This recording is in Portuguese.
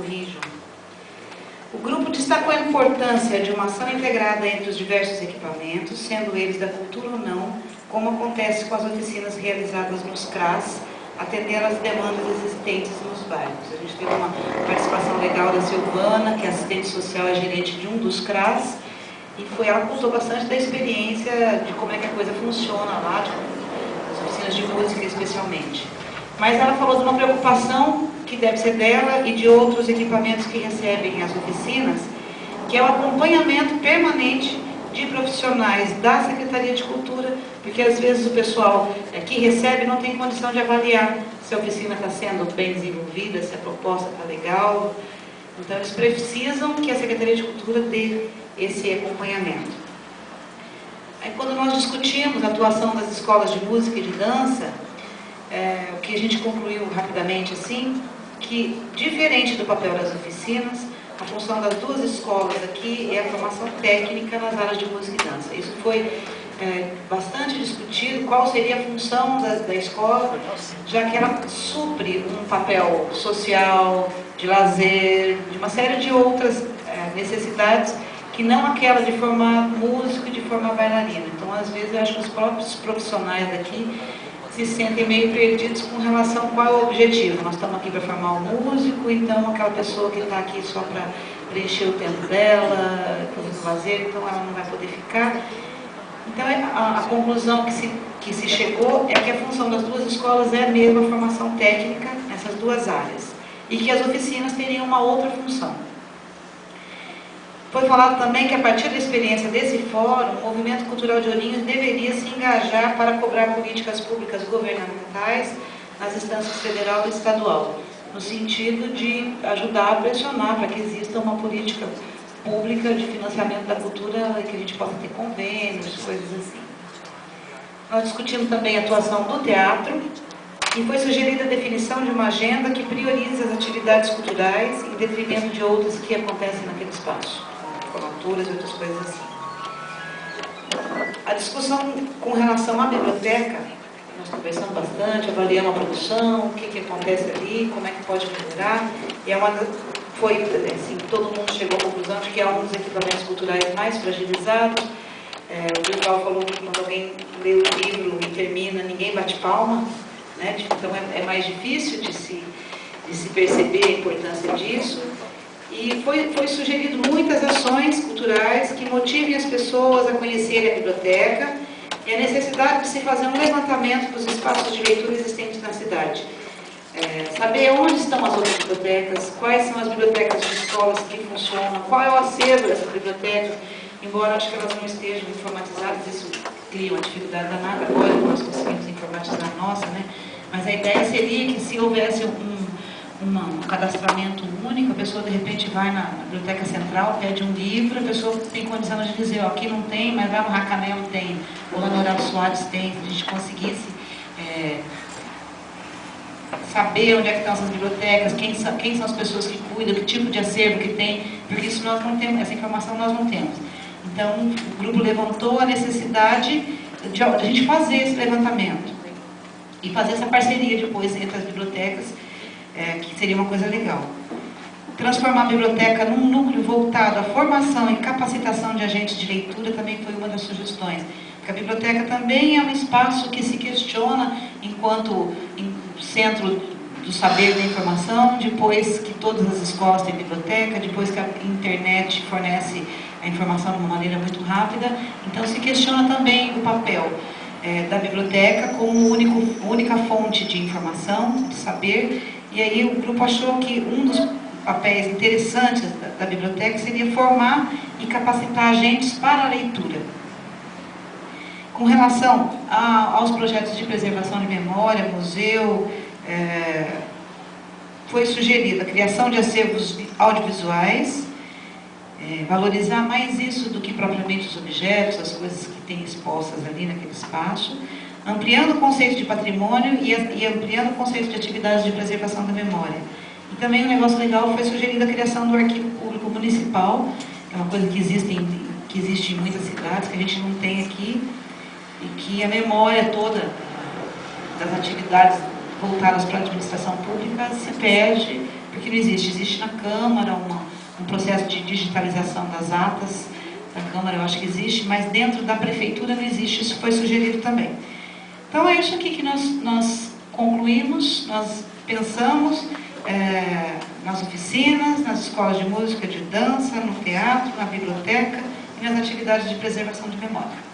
corrijam. O grupo destacou a importância de uma ação integrada entre os diversos equipamentos, sendo eles da cultura ou não, como acontece com as oficinas realizadas nos CRAS, atendendo às demandas existentes nos bairros. A gente teve uma participação legal da Silvana, que é assistente social e gerente de um dos CRAS, e ela contou bastante da experiência de como é que a coisa funciona lá, as oficinas de música especialmente. Mas ela falou de uma preocupação que deve ser dela e de outros equipamentos que recebem as oficinas, que é o acompanhamento permanente de profissionais da Secretaria de Cultura, porque às vezes o pessoal que recebe não tem condição de avaliar se a oficina está sendo bem desenvolvida, se a proposta está legal. Então eles precisam que a Secretaria de Cultura dê esse acompanhamento. Aí quando nós discutimos a atuação das escolas de música e de dança, o que a gente concluiu rapidamente assim, que diferente do papel das oficinas, a função das duas escolas aqui é a formação técnica nas áreas de música e dança. Isso foi bastante discutido, qual seria a função da escola, já que ela supre um papel social, de lazer, de uma série de outras necessidades, que não aquela de formar músico e de formar bailarina. Então, às vezes, eu acho que os próprios profissionais daqui se sentem meio perdidos com relação a qual é o objetivo. Nós estamos aqui para formar um músico, então aquela pessoa que está aqui só para preencher o tempo dela, fazer lazer, então ela não vai poder ficar. Então a conclusão que se chegou é que a função das duas escolas é mesmo a formação técnica nessas duas áreas, e que as oficinas teriam uma outra função. Foi falado também que, a partir da experiência desse fórum, o Movimento Cultural de Ourinhos deveria se engajar para cobrar políticas públicas governamentais nas instâncias federal e estadual, no sentido de ajudar a pressionar para que exista uma política pública de financiamento da cultura, que a gente possa ter convênios, coisas assim. Nós discutimos também a atuação do teatro, e foi sugerida a definição de uma agenda que priorize as atividades culturais em detrimento de outras que acontecem naquele espaço, formaturas e outras coisas assim. A discussão com relação à biblioteca, nós conversamos bastante, avaliamos a produção, o que acontece ali, como é que pode melhorar, e foi assim, todo mundo chegou à conclusão de que é um dos equipamentos culturais mais fragilizados. O Gilval falou que quando alguém lê o livro e termina, ninguém bate palma, né? Então é mais difícil de se perceber a importância disso. E foi sugerido muitas ações culturais que motivem as pessoas a conhecerem a biblioteca e a necessidade de se fazer um levantamento dos espaços de leitura existentes na cidade. Saber onde estão as outras bibliotecas, quais são as bibliotecas de escolas que funcionam, qual é o acervo dessas bibliotecas, embora acho que elas não estejam informatizadas, isso cria uma dificuldade danada agora, nós conseguimos informatizar a nossa, né? Mas a ideia seria que, se houvesse um cadastramento único, a pessoa de repente vai na biblioteca central, pede um livro, a pessoa tem condição de dizer, ó, aqui não tem, mas lá no Racanel tem, ou lá no Horácio Soares tem, se a gente conseguisse saber onde é que estão essas bibliotecas, quem são as pessoas que cuidam, que tipo de acervo que tem, porque isso nós não temos, essa informação nós não temos. Então, o grupo levantou a necessidade de a gente fazer esse levantamento e fazer essa parceria depois entre as bibliotecas, que seria uma coisa legal. Transformar a biblioteca num núcleo voltado à formação e capacitação de agentes de leitura também foi uma das sugestões. Porque a biblioteca também é um espaço que se questiona enquanto centro do saber da informação, depois que todas as escolas têm biblioteca, depois que a internet fornece a informação de uma maneira muito rápida. Então se questiona também o papel da biblioteca como única fonte de informação, de saber. E aí o grupo achou que um dos papéis interessantes da biblioteca seria formar e capacitar agentes para a leitura. Com relação aos projetos de preservação de memória, museu, foi sugerida a criação de acervos audiovisuais, valorizar mais isso do que propriamente os objetos, as coisas que tem expostas ali naquele espaço, ampliando o conceito de patrimônio e ampliando o conceito de atividades de preservação da memória. E também um negócio legal foi sugerida a criação do arquivo público municipal, que é uma coisa que existe em muitas cidades, que a gente não tem aqui, e que a memória toda das atividades voltadas para a administração pública se perde, porque não existe. Existe na Câmara um processo de digitalização das atas da Câmara, eu acho que existe, mas dentro da Prefeitura não existe, isso foi sugerido também. Então é isso aqui que nós concluímos, nós pensamos nas oficinas, nas escolas de música, de dança, no teatro, na biblioteca e nas atividades de preservação de memória.